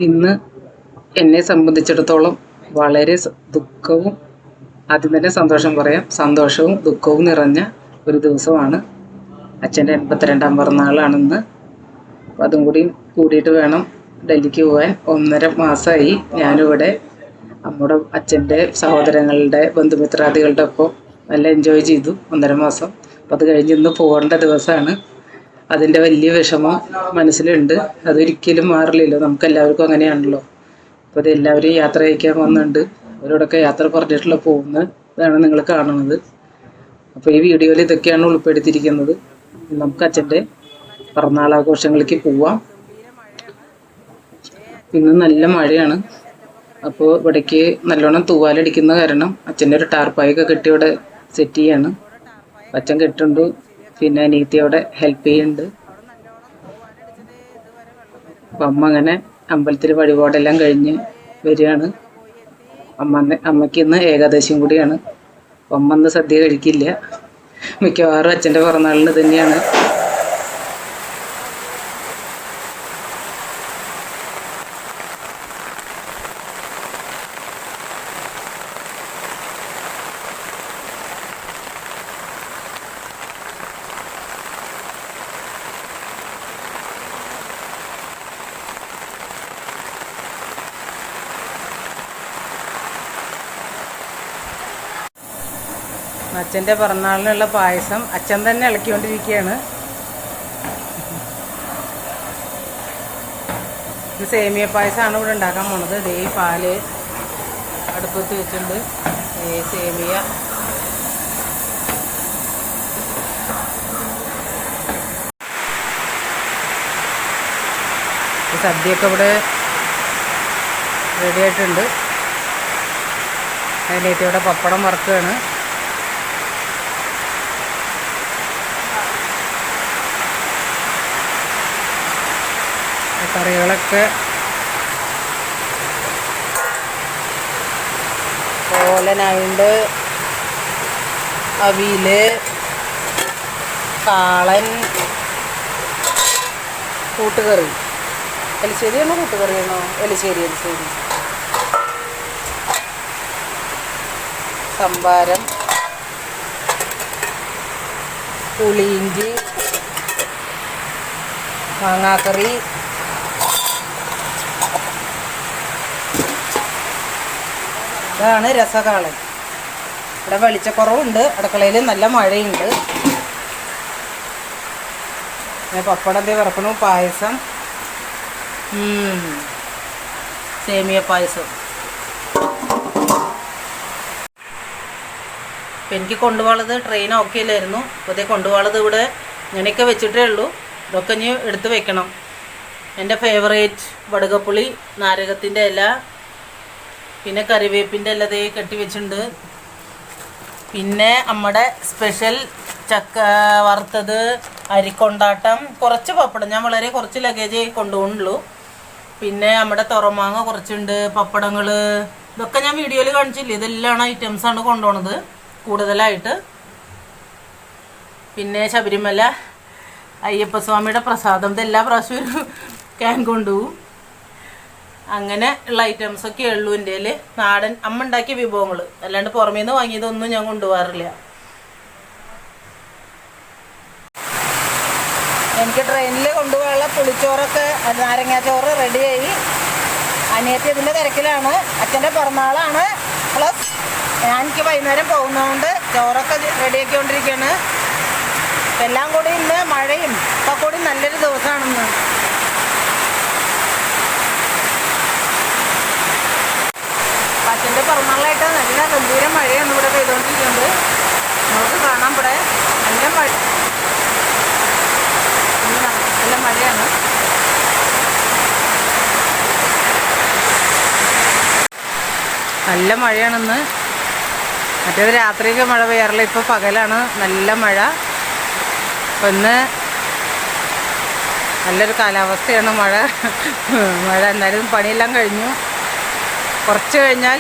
ഇന്ന് എന്നെ സംബന്ധിച്ചിടത്തോളം വളരെ ദുഃഖവും ആദ്യം തന്നെ സന്തോഷം പറയാം. സന്തോഷവും ദുഃഖവും നിറഞ്ഞ ഒരു ദിവസമാണ്. അച്ഛൻ്റെ 82ാം പിറന്നാളാണെന്ന്. അപ്പം അതും കൂടി കൂടിയിട്ട് വേണം ഡൽഹിക്ക് പോകാൻ. 1.5 മാസമായി ഞാനിവിടെ നമ്മുടെ അച്ഛൻ്റെ സഹോദരങ്ങളുടെ ബന്ധുമിത്രാദികളുടെ ഒപ്പം നല്ല എൻജോയ് ചെയ്തു 1.5 മാസം. അപ്പം അത് കഴിഞ്ഞ് ഇന്ന് പോകേണ്ട ദിവസമാണ്. അതിൻ്റെ വലിയ വിഷമം മനസ്സിലുണ്ട്. അതൊരിക്കലും മാറില്ലല്ലോ, നമുക്കെല്ലാവർക്കും അങ്ങനെയാണല്ലോ. അപ്പോൾ അത് എല്ലാവരും യാത്ര അയക്കാൻ വന്നിട്ടുണ്ട്. അവരോടൊക്കെ യാത്ര പറഞ്ഞിട്ടുള്ള പോകുന്നതാണ് നിങ്ങൾ കാണുന്നത്. അപ്പോൾ ഈ വീഡിയോയിൽ ഇതൊക്കെയാണ് ഉൾപ്പെടുത്തിയിരിക്കുന്നത്. നമുക്ക് അച്ഛൻ്റെ പിറന്നാളാഘോഷങ്ങളിലേക്ക് പോവാം. ഇന്ന് നല്ല മഴയാണ്. അപ്പോൾ ഇവിടേക്ക് നല്ലോണം തൂവാലടിക്കുന്ന കാരണം അച്ഛൻ്റെ ഒരു ടാർപ്പായൊക്കെ കെട്ടി ഇവിടെ സെറ്റ് ചെയ്യാണ്. അച്ഛൻ കെട്ടുണ്ട്, പിന്നെ അനീത്തി അവിടെ ഹെൽപ്പ് ചെയ്യുന്നുണ്ട്. അപ്പം അമ്മ അങ്ങനെ അമ്പലത്തിൽ വഴിപാടെല്ലാം കഴിഞ്ഞ് വരികയാണ്. അമ്മയ്ക്ക് ഇന്ന് ഏകാദശിയും കൂടിയാണ്. അമ്മ ഇന്ന് സദ്യ കഴിക്കില്ല. മിക്കവാറും അച്ഛൻ്റെ പിറന്നാളിന് തന്നെയാണ്. അച്ഛൻ്റെ പിറന്നാളിനുള്ള പായസം അച്ഛൻ തന്നെ ഇളക്കിക്കൊണ്ടിരിക്കുകയാണ്. ഇത് സേമിയ പായസമാണ് ഇവിടെ ഉണ്ടാക്കാൻ പോണത്. ദേ പാല് അടുപ്പത്ത് വെച്ചിട്ടുണ്ട്. സേമിയ സദ്യയൊക്കെ ഇവിടെ റെഡി ആയിട്ടുണ്ട്. അതിലേക്ക് ഇവിടെ പപ്പടം വറുക്കുകയാണ്. കറികളൊക്കെ ഓലനുണ്ട്, അവിയല്, കാളൻ, കൂട്ടുകറി. എലിശ്ശേരിയാണോ കൂട്ടുകറിയാണോ? എലിശ്ശേരി. സംഭാരം, പുളിയിഞ്ചി, മാങ്ങാക്കറി, ഇതാണ് രസകാളൻ. ഇവിടെ വെളിച്ചക്കുറവുണ്ട്, അടുക്കളയിൽ നല്ല മഴയുണ്ട്. പപ്പടം തേ വറക്കണു. പായസം, സേമിയ പായസം. അപ്പം എനിക്ക് കൊണ്ടുപോകുന്നത് ട്രെയിൻ ഓക്കെ അല്ലായിരുന്നു. അപ്പോൾ അതേ കൊണ്ടുപോകുന്നത് ഇവിടെ ഇങ്ങനെയൊക്കെ വെച്ചിട്ടേ ഉള്ളൂ. ഇതൊക്കെ ഇനി എടുത്ത് വെക്കണം. എൻ്റെ ഫേവറേറ്റ് വടുകപ്പുളി, നാരകത്തിൻ്റെ ഇല, പിന്നെ കറിവേപ്പിൻ്റെ ഇല ദേ കെട്ടി വെച്ചിട്ടുണ്ട്. പിന്നെ നമ്മുടെ സ്പെഷ്യൽ ചക്ക വറുത്തത്, അരിക്കൊണ്ടാട്ടം, കുറച്ച് പപ്പടം. ഞാൻ വളരെ കുറച്ച് ലഗേജ് കൊണ്ടുപോകുന്നുള്ളൂ. പിന്നെ നമ്മുടെ തുറമാങ്ങ കുറച്ചുണ്ട്, പപ്പടങ്ങൾ. ഇതൊക്കെ ഞാൻ വീഡിയോയിൽ കാണിച്ചില്ലേ. ഇതെല്ലാം ഐറ്റംസാണ് കൊണ്ടുപോകുന്നത് കൂടുതലായിട്ട്. പിന്നെ ശബരിമല അയ്യപ്പസ്വാമിയുടെ പ്രസാദം ഇതെല്ലാ പ്രാവശ്യവും ഒരു ക്യാൻ കൊണ്ടുപോകും. അങ്ങനെ ഉള്ള ഐറ്റംസൊക്കെ ഉള്ളൂ എൻ്റെ കയ്യിൽ. നാടൻ അമ്മ ഉണ്ടാക്കിയ വിഭവങ്ങൾ, അല്ലാണ്ട് പുറമേ നിന്ന് വാങ്ങിയതൊന്നും ഞാൻ കൊണ്ടുപോകാറില്ല. എനിക്ക് ട്രെയിനിൽ കൊണ്ടുപോകാനുള്ള പുളിച്ചോറൊക്കെ, നാരങ്ങാച്ചോറ് റെഡിയായി. അനിയത്തി ഇതിൻ്റെ തിരക്കിലാണ്. അച്ഛൻ്റെ പിറന്നാളാണ്. പ്ലസ് എനിക്ക് വൈകുന്നേരം പോകുന്നതുകൊണ്ട് ചോറൊക്കെ റെഡിയാക്കിക്കൊണ്ടിരിക്കുകയാണ്. എല്ലാം കൂടി ഇന്ന് മഴയും ഒക്കെ കൂടി നല്ലൊരു ദിവസമാണെന്ന്. അച്ഛൻ്റെ പിറന്നാളായിട്ട് നല്ല ഗംഭീര മഴയാണ് ഇവിടെ പെയ്തുകൊണ്ടിരിക്കുന്നത്. നമുക്ക് കാണാം ഇവിടെ നല്ല മഴയാണ്. നല്ല മഴയാണെന്ന്. മറ്റേത് രാത്രിയൊക്കെ മഴ പെയ്യാറില്ല. ഇപ്പോൾ പകലാണ് നല്ല മഴ. അപ്പം ഇന്ന് നല്ലൊരു കാലാവസ്ഥയാണ്. മഴ എന്തായാലും പണിയെല്ലാം കഴിഞ്ഞു. കുറച്ച് കഴിഞ്ഞാൽ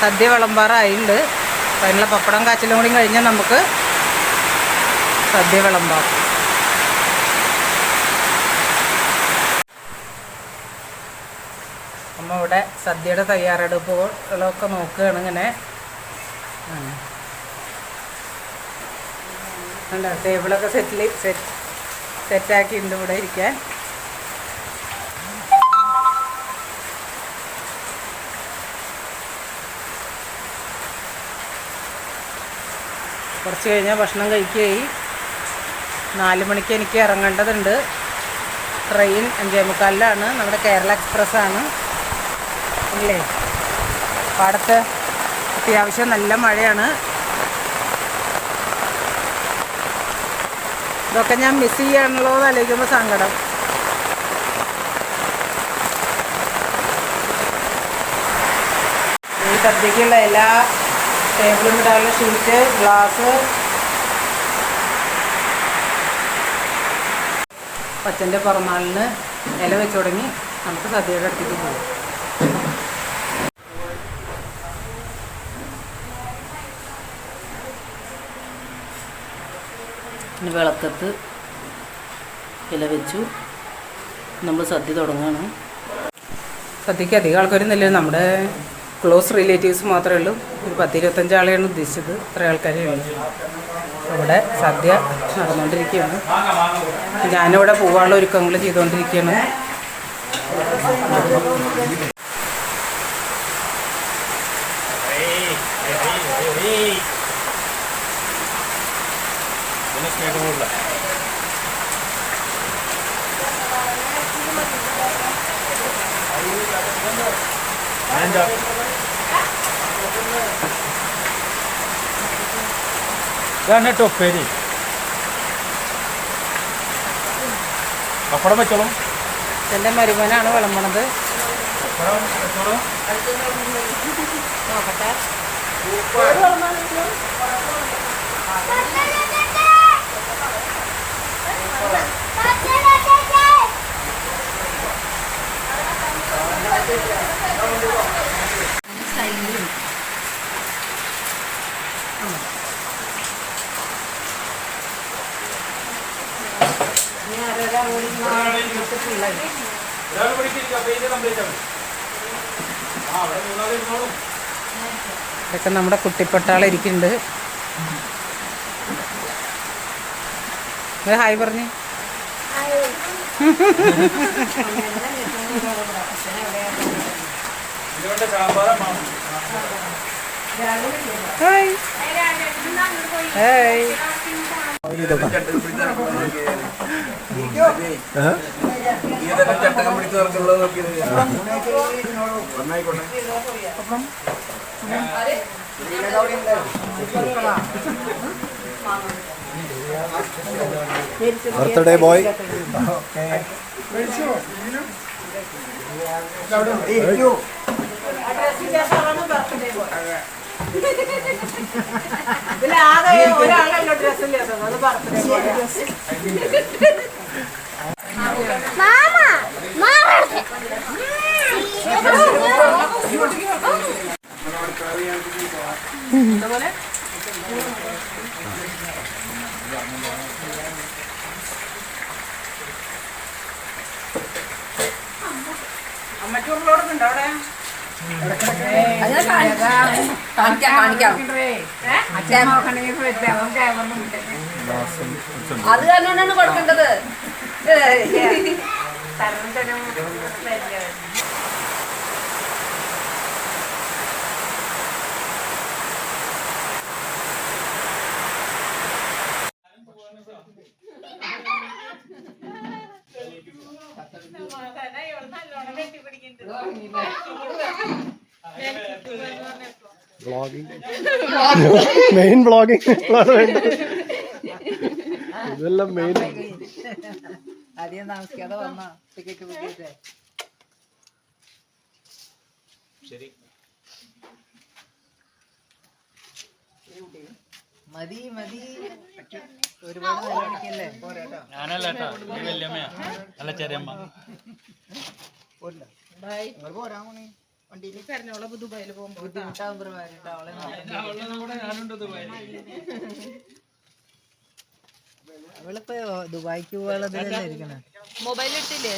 സദ്യ വിളമ്പാറായിട്ടുണ്ട്. അപ്പം അതിനുള്ള പപ്പടം കാച്ചിലും കൂടി കഴിഞ്ഞാൽ നമുക്ക് സദ്യ വിളമ്പാം. അമ്മ ഇവിടെ സദ്യയുടെ തയ്യാറെടുപ്പുകളൊക്കെ നോക്കുകയാണ് ഇങ്ങനെ. അല്ല, ടേബിളൊക്കെ സെറ്റാക്കിയിട്ടുണ്ട് ഇവിടെ ഇരിക്കാൻ. കുറച്ച് കഴിഞ്ഞാൽ ഭക്ഷണം കഴിക്കുകയായി. 4 മണിക്ക് എനിക്ക് ഇറങ്ങേണ്ടതുണ്ട്. ട്രെയിൻ 5:45 നമ്മുടെ കേരള എക്സ്പ്രസ് ആണ് അല്ലേ. പാടത്ത് അത്യാവശ്യം നല്ല മഴയാണ്. ഇതൊക്കെ ഞാൻ മിസ് ചെയ്യാണല്ലോ എന്ന് ആലോചിക്കുമ്പോൾ സങ്കടം. ഈ സദ്യക്കുള്ള എല്ലാ ടേബിളും ഇടാനുള്ള ഷീറ്റ്, ഗ്ലാസ്, അച്ഛൻ്റെ പിറന്നാളിന് ഇല വെച്ച് തുടങ്ങി. നമുക്ക് സദ്യയുടെ അടുത്തേക്ക് പോകും. ഇനി വിളക്കത്ത് ഇല വെച്ചു. നമ്മൾ സദ്യ തുടങ്ങുകയാണ്. സദ്യക്ക് അധികം ആൾക്കാരൊന്നുമില്ല, നമ്മുടെ ക്ലോസ് റിലേറ്റീവ്സ് മാത്രമേ ഉള്ളൂ. ഒരു 10-25 ആളെയാണ് ഉദ്ദേശിച്ചത്. ഇത്ര ആൾക്കാരേ ഉള്ളൂ. ഇവിടെ സദ്യ നടന്നുകൊണ്ടിരിക്കുകയാണ്. ഞാനിവിടെ പോകാനുള്ള ഒരുക്കങ്ങൾ ചെയ്തുകൊണ്ടിരിക്കുകയാണ്. ഇതാണ് ടൊപ്പേരി. പപ്പടം വെച്ചോളും. എൻ്റെ മരുമനാണ് വിളമ്പണത്. നോക്കട്ടെ. ഇതൊക്കെ നമ്മുടെ കുട്ടിപ്പട്ടാളം ഇരിക്കുന്നുണ്ട്. ഹായ് പറഞ്ഞേ. Hi hi. Birthday boy. അമ്മച്ചൂറിലോടുന്നുണ്ടോ അവിടെ? അത് തന്നെയാണ് കൊടുക്കേണ്ടത്. മെയിൻ ബ്ലോഗിങ് ഇതെല്ലാം മെയിൻ. അധികം താമസിക്കാതെ വന്ന ടിക്കറ്റ് ബുക്ക് ചെയ്തേ. മതി മതി, ഒരുപാട് നിലവിളിക്കല്ലേ. ഞാനല്ലേട്ടാ, വല്യമ്മയാ അല്ല ചെറിയമ്മ. അവളിപ്പോ ദുബായിക്ക് പോകാനുള്ളതിലല്ലേ ഇരിക്കണേ. മൊബൈൽ ഇട്ടില്ലേ?